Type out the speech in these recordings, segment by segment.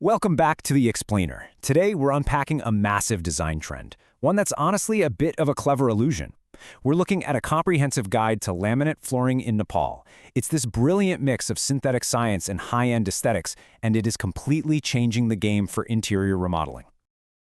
Welcome back to The Explainer. Today, we're unpacking a massive design trend, one that's honestly a bit of a clever illusion. We're looking at a comprehensive guide to laminate flooring in Nepal. It's this brilliant mix of synthetic science and high-end aesthetics, and it is completely changing the game for interior remodeling.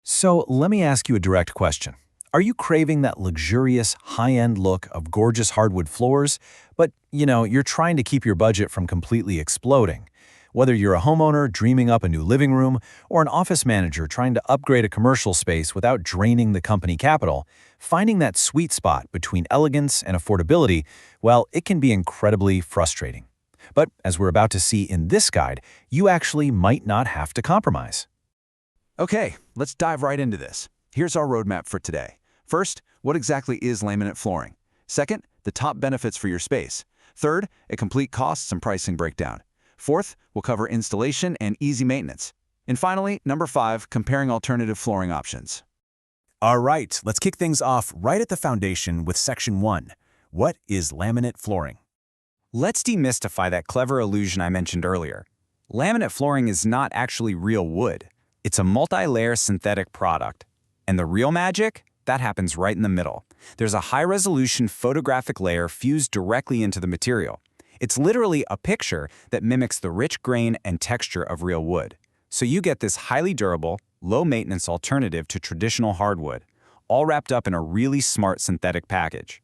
So let me ask you a direct question. Are you craving that luxurious, high-end look of gorgeous hardwood floors, but, you're trying to keep your budget from completely exploding? Whether you're a homeowner dreaming up a new living room or an office manager trying to upgrade a commercial space without draining the company capital, finding that sweet spot between elegance and affordability, well, it can be incredibly frustrating. But as we're about to see in this guide, you actually might not have to compromise. Okay, let's dive right into this. Here's our roadmap for today. First, what exactly is laminate flooring? Second, the top benefits for your space. Third, a complete costs and pricing breakdown. Fourth, we'll cover installation and easy maintenance. And finally, number 5, comparing alternative flooring options. All right, let's kick things off right at the foundation with Section 1. What is laminate flooring? Let's demystify that clever illusion I mentioned earlier. Laminate flooring is not actually real wood. It's a multi-layer synthetic product. And the real magic? That happens right in the middle. There's a high-resolution photographic layer fused directly into the material. It's literally a picture that mimics the rich grain and texture of real wood. So you get this highly durable, low-maintenance alternative to traditional hardwood, all wrapped up in a really smart synthetic package.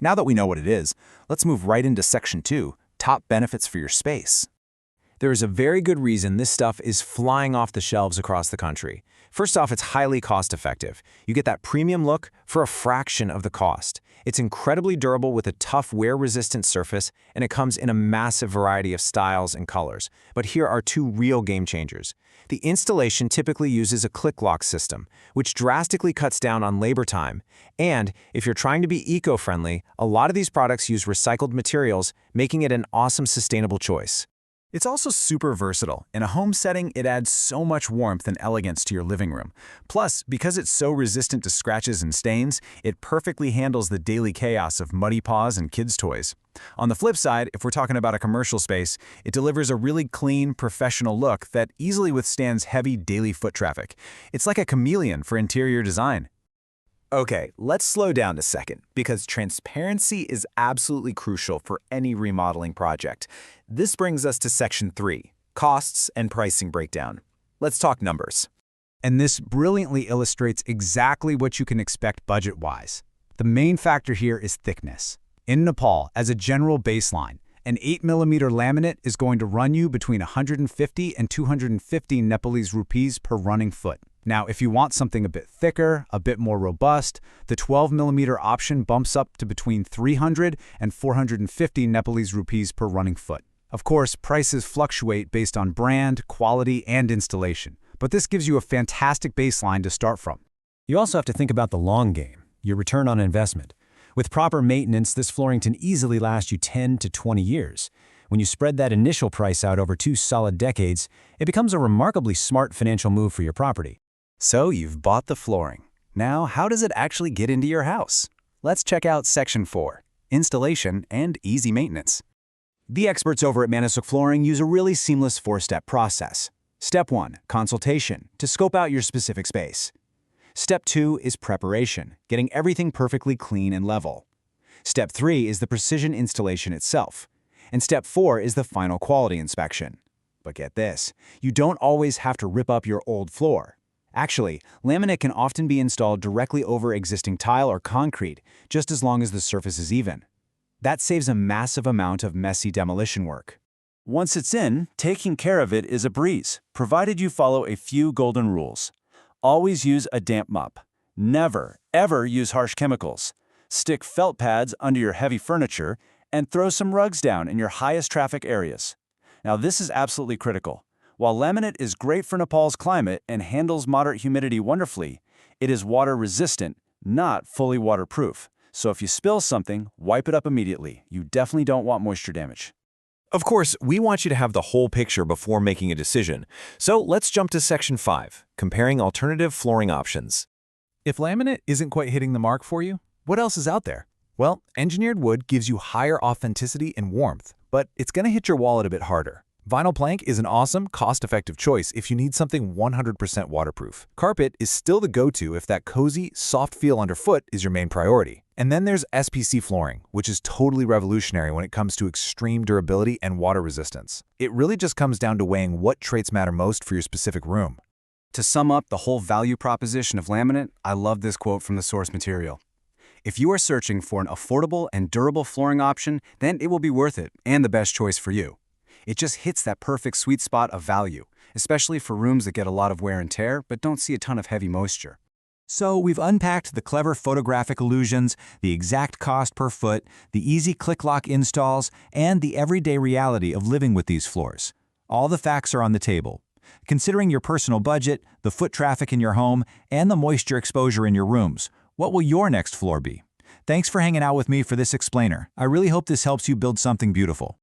Now that we know what it is, let's move right into Section 2, top benefits for your space. There is a very good reason this stuff is flying off the shelves across the country. First off, it's highly cost-effective. You get that premium look for a fraction of the cost. It's incredibly durable with a tough wear-resistant surface, and it comes in a massive variety of styles and colors. But here are 2 real game changers. The installation typically uses a click-lock system, which drastically cuts down on labor time. And if you're trying to be eco-friendly, a lot of these products use recycled materials, making it an awesome sustainable choice. It's also super versatile. In a home setting, it adds so much warmth and elegance to your living room. Plus, because it's so resistant to scratches and stains, it perfectly handles the daily chaos of muddy paws and kids' toys. On the flip side, if we're talking about a commercial space, it delivers a really clean, professional look that easily withstands heavy daily foot traffic. It's like a chameleon for interior design. Okay, let's slow down a second, because transparency is absolutely crucial for any remodeling project. This brings us to Section 3, costs and pricing breakdown. Let's talk numbers. And this brilliantly illustrates exactly what you can expect budget-wise. The main factor here is thickness. In Nepal, as a general baseline, an 8mm laminate is going to run you between 150 and 250 Nepalese rupees per running foot. Now, if you want something a bit thicker, a bit more robust, the 12mm option bumps up to between 300 and 450 Nepalese rupees per running foot. Of course, prices fluctuate based on brand, quality, and installation, but this gives you a fantastic baseline to start from. You also have to think about the long game, your return on investment. With proper maintenance, this flooring can easily last you 10 to 20 years. When you spread that initial price out over 2 solid decades, it becomes a remarkably smart financial move for your property. So you've bought the flooring. Now, how does it actually get into your house? Let's check out Section 4, installation and easy maintenance. The experts over at Manasukh Flooring use a really seamless 4-step process. Step 1, consultation, to scope out your specific space. Step 2 is preparation, getting everything perfectly clean and level. Step 3 is the precision installation itself. And Step 4 is the final quality inspection. But get this, you don't always have to rip up your old floor. Actually, laminate can often be installed directly over existing tile or concrete, just as long as the surface is even. That saves a massive amount of messy demolition work. Once it's in, taking care of it is a breeze, provided you follow a few golden rules. Always use a damp mop. Never, ever use harsh chemicals. Stick felt pads under your heavy furniture, and throw some rugs down in your highest traffic areas. Now, this is absolutely critical. While laminate is great for Nepal's climate and handles moderate humidity wonderfully, it is water-resistant, not fully waterproof. So if you spill something, wipe it up immediately. You definitely don't want moisture damage. Of course, we want you to have the whole picture before making a decision. So let's jump to Section 5, comparing alternative flooring options. If laminate isn't quite hitting the mark for you, what else is out there? Well, engineered wood gives you higher authenticity and warmth, but it's going to hit your wallet a bit harder. Vinyl plank is an awesome, cost-effective choice if you need something 100% waterproof. Carpet is still the go-to if that cozy, soft feel underfoot is your main priority. And then there's SPC flooring, which is totally revolutionary when it comes to extreme durability and water resistance. It really just comes down to weighing what traits matter most for your specific room. To sum up the whole value proposition of laminate, I love this quote from the source material. If you are searching for an affordable and durable flooring option, then it will be worth it and the best choice for you. It just hits that perfect sweet spot of value, especially for rooms that get a lot of wear and tear but don't see a ton of heavy moisture. So we've unpacked the clever photographic illusions, the exact cost per foot, the easy click-lock installs, and the everyday reality of living with these floors. All the facts are on the table. Considering your personal budget, the foot traffic in your home, and the moisture exposure in your rooms, what will your next floor be? Thanks for hanging out with me for this explainer. I really hope this helps you build something beautiful.